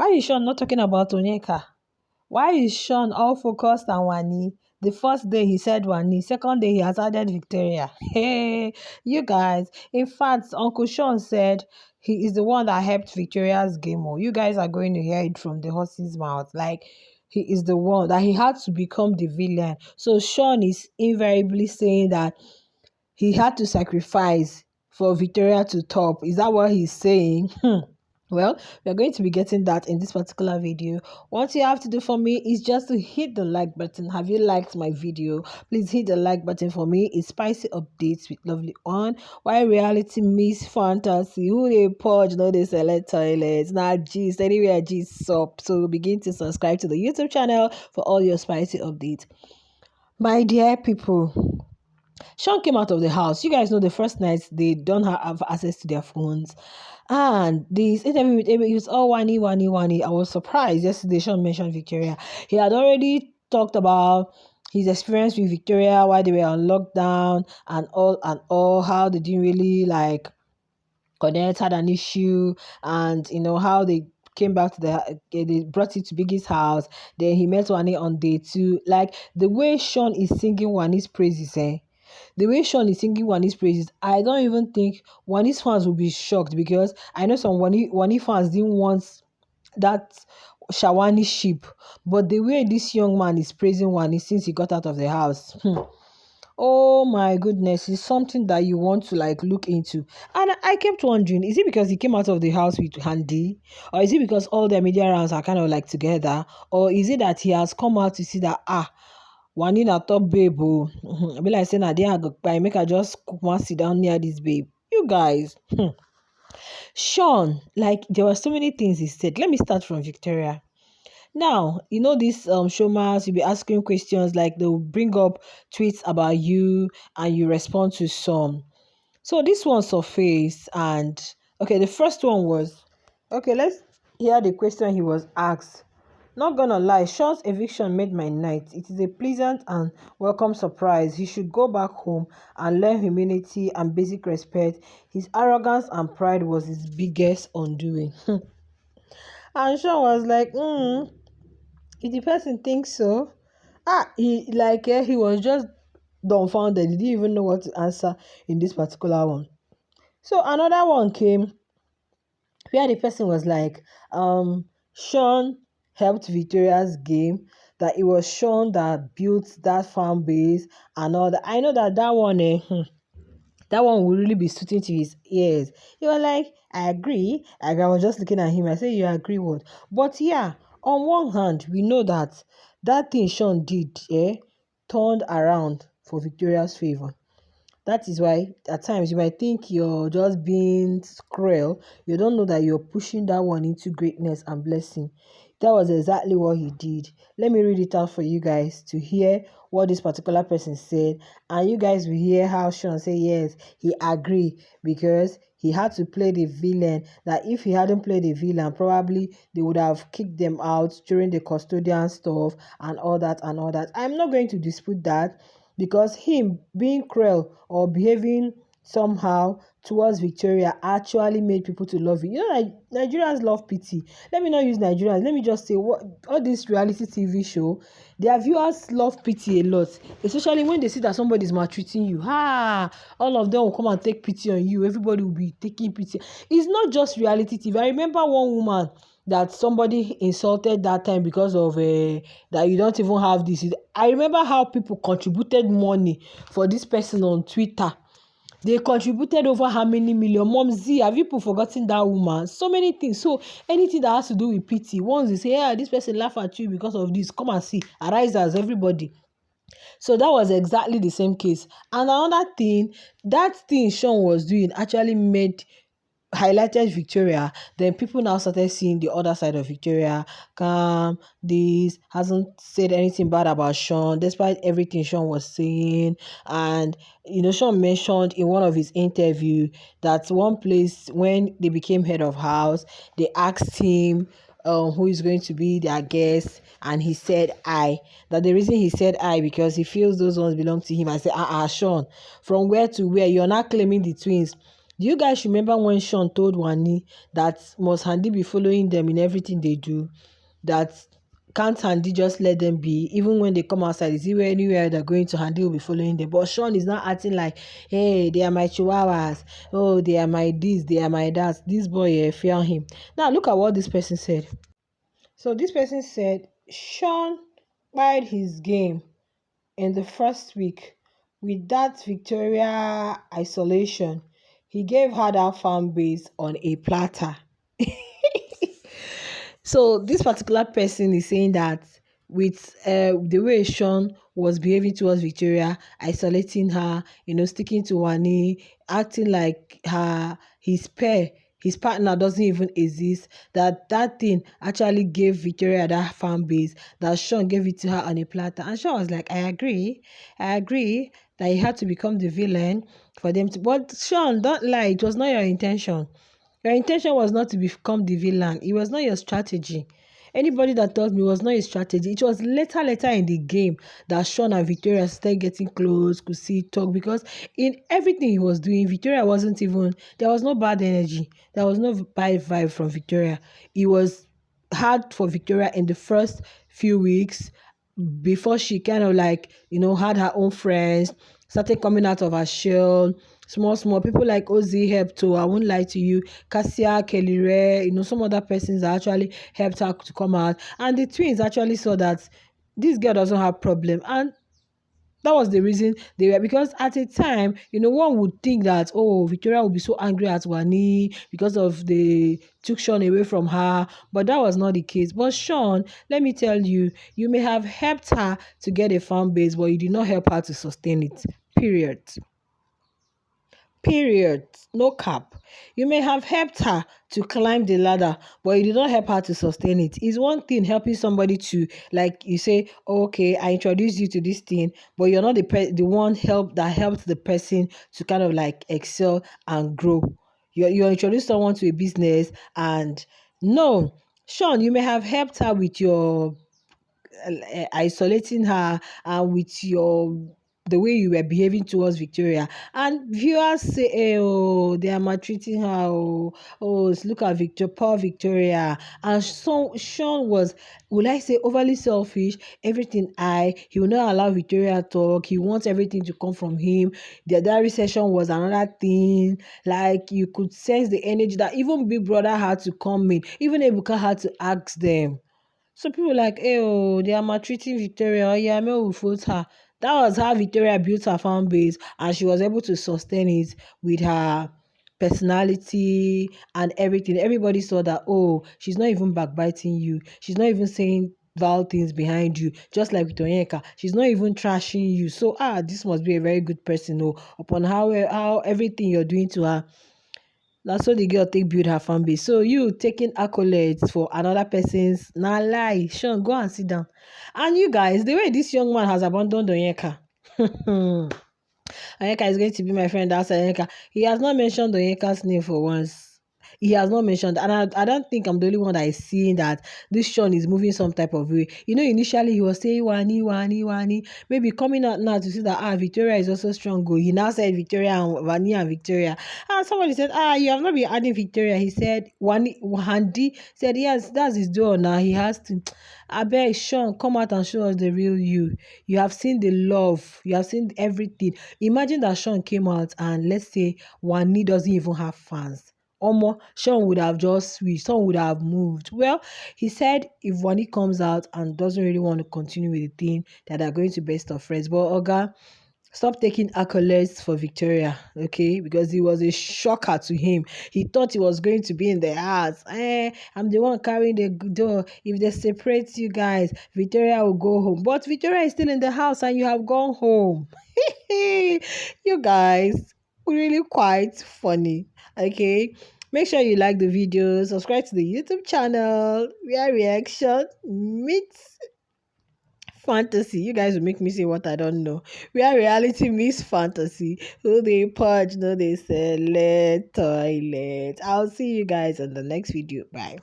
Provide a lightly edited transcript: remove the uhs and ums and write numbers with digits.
Why is Shaun not talking about Onyeka? Why is Shaun all focused on Wanni? The first day he said Wanni, second day he has added Victoria. Hey, you guys. In fact, Uncle Shaun said he is the one that helped Victoria's game. Oh, you guys are going to hear it from the horse's mouth. Like, he is the one that he had to become the villain. So Shaun is invariably saying that he had to sacrifice for Victoria to top. Is that what he's saying? Well, we are going to be getting that in this particular video. What you have to do for me is just to hit the like button. Have you liked my video? Please hit the like button for me. It's spicy updates with lovely on. Why reality meets fantasy? Who they purge? No, they select toilets. Not gist. Anywhere gist up. So begin to subscribe to the YouTube channel for all your spicy updates. My dear people, Shaun came out of the house. You guys know the first night they don't have access to their phones. And this interview with Amy, he was all Wanni, Wanni, Wanni. I was surprised yesterday Shaun mentioned Victoria. He had already talked about his experience with Victoria while they were on lockdown and all, how they didn't really like connect, had an issue, and how they came back to they brought it to Biggie's house. Then he met Wanni on day 2. Like the way Shaun is singing Wanni's praises, the way Shaun is singing Wanni's praises, I don't even think Wanni's fans will be shocked, because I know some Wanni fans didn't want that Shawani sheep. But the way this young man is praising Wanni since he got out of the house, oh my goodness, it's something that you want to like look into. And I kept wondering, is it because he came out of the house with Handy? Or is it because all the media rounds are kind of like together? Or is it that he has come out to see that, Wanni na top babe, oh. I be like saying, I didn't go buy, make I just want sit down near this babe. You guys, Shaun, like there were so many things he said. Let me start from Victoria. Now, these showmans, you'll be asking questions, like they'll bring up tweets about you and you respond to some. So this one surfaced, and okay, the first one was, okay, let's hear the question he was asked. Not gonna lie, Shaun's eviction made my night. It is a pleasant and welcome surprise. He should go back home and learn humility and basic respect. His arrogance and pride was his biggest undoing. And Shaun was like, if the person thinks so, he was just dumbfounded. He didn't even know what to answer in this particular one. So another one came where the person was like, Shaun helped Victoria's game, that it was Shaun that built that fan base and all that. I know that one, that one will really be suiting to his ears. He was like, I agree. Like, I was just looking at him. I said, you agree what? But yeah, on one hand, we know that thing Shaun did, turned around for Victoria's favor. That is why at times you might think you're just being cruel. You don't know that you're pushing that one into greatness and blessing. That was exactly what he did. Let me read it out for you guys to hear what this particular person said. And you guys will hear how Shaun say yes, he agreed, because he had to play the villain. That if he hadn't played the villain, probably they would have kicked them out during the custodian stuff and all that and all that. I'm not going to dispute that, because him being cruel or behaving somehow towards Victoria actually made people to love you. Nigerians love pity. Let me not use Nigerians. Let me just say, what all this reality TV show, their viewers love pity a lot, especially when they see that somebody is maltreating you. All of them will come and take pity on you. Everybody will be taking pity. It's not just reality TV. I remember one woman that somebody insulted that time because of that you don't even have this. I remember how people contributed money for this person on Twitter. They contributed over how many million? Mom Z, have you people forgotten that woman? So many things. So anything that has to do with pity, once they say, yeah, this person laugh at you because of this, come and see, arise as everybody. So that was exactly the same case. And another thing, that thing Shaun was doing actually highlighted Victoria. Then people now started seeing the other side of Victoria. This hasn't said anything bad about Shaun, despite everything Shaun was saying. And Shaun mentioned in one of his interview that one place when they became head of house, they asked him who is going to be their guest, and he said I. That the reason he said I, because he feels those ones belong to him. I said, Shaun, from where to where? You're not claiming the twins. Do you guys remember when Shaun told Wanni that must Handy be following them in everything they do? That can't Handy just let them be? Even when they come outside, is it anywhere they're going to, Handy will be following them. But Shaun is not acting like, hey, they are my chihuahuas. Oh, they are my this, they are my that. This boy, fear him. Now, look at what this person said. So this person said, Shaun played his game in the first week with that Victoria isolation. He gave her that fan base on a platter. So this particular person is saying that with the way Shaun was behaving towards Victoria, isolating her, sticking to Wanni, acting like his pair, his partner doesn't even exist, that thing actually gave Victoria that fan base, that Shaun gave it to her on a platter. And Shaun was like, I agree that he had to become the villain for them to, but Shaun, don't lie, it was not your intention. Your intention was not to become the villain. It was not your strategy. Anybody that told me it was not a strategy. It was later in the game that Shaun and Victoria started getting close, could see, talk. Because in everything he was doing, Victoria wasn't even, there was no bad energy. There was no bad vibe from Victoria. It was hard for Victoria in the first few weeks before she kind of like, had her own friends, started coming out of her shell. Small people like Ozzy helped too. I won't lie to you. Cassia, Kelly Ray, some other persons that actually helped her to come out. And the twins actually saw that this girl doesn't have problem. And that was the reason they were, because at a time, one would think that, oh, Victoria would be so angry at Wanni because of the took Shaun away from her, but that was not the case. But Shaun, let me tell you, you may have helped her to get a fan base, but you did not help her to sustain it. Period. Period. No cap. You may have helped her to climb the ladder, but you did not help her to sustain it. It's one thing helping somebody to, like you say, oh, okay, I introduced you to this thing, but you're not the one that helped the person to kind of like excel and grow. You introduce someone to a business, and no, Shaun, you may have helped her with your isolating her and with the way you were behaving towards Victoria. And viewers say, oh, they are maltreating her. Look at poor Victoria. And so Shaun was, will I say, overly selfish. Everything he will not allow Victoria to talk. He wants everything to come from him. The diary session was another thing. Like, you could sense the energy that even Big Brother had to come in. Even Ebuka had to ask them. So people like, oh, they are maltreating Victoria. Oh, yeah, me will vote her. That was how Victoria built her fan base, and she was able to sustain it with her personality and everything. Everybody saw that, oh, she's not even backbiting you. She's not even saying vile things behind you, just like with Onyeka. She's not even trashing you. So, this must be a very good person, upon how everything you're doing to her. That's so the girl take build her fan base. So you taking accolades for another person's nah lie. Shaun, go and sit down. And you guys, the way this young man has abandoned Onyeka. Onyeka is going to be my friend outside Onyeka. He has not mentioned Onyeka's name for once. He has not mentioned, and I don't think I'm the only one that is seeing that this Shaun is moving some type of way. Initially he was saying Wanni, Wanni, Wanni. Maybe coming out now to see that Victoria is also strong. He now said Victoria and Wanni and Victoria. And somebody said, you have not been adding Victoria. He said Wanni said, yes, that's his door now. He has to. I beg Shaun, come out and show us the real you. You have seen the love. You have seen everything. Imagine that Shaun came out and let's say Wanni doesn't even have fans. Shaun would have just switched. Shaun would have moved. Well, he said if Wanni comes out and doesn't really want to continue with the thing, that they're going to best of friends. But Oga, stop taking accolades for Victoria, okay? Because it was a shocker to him. He thought he was going to be in the house. I'm the one carrying the door. If they separate you guys, Victoria will go home. But Victoria is still in the house and you have gone home. You guys, really quite funny, okay? Make sure you like the video, subscribe to the YouTube channel, where reaction meets fantasy. You guys will make me say what I don't know. Where reality meets fantasy. Who they purge, no they select toilet. I'll see you guys on the next video. Bye.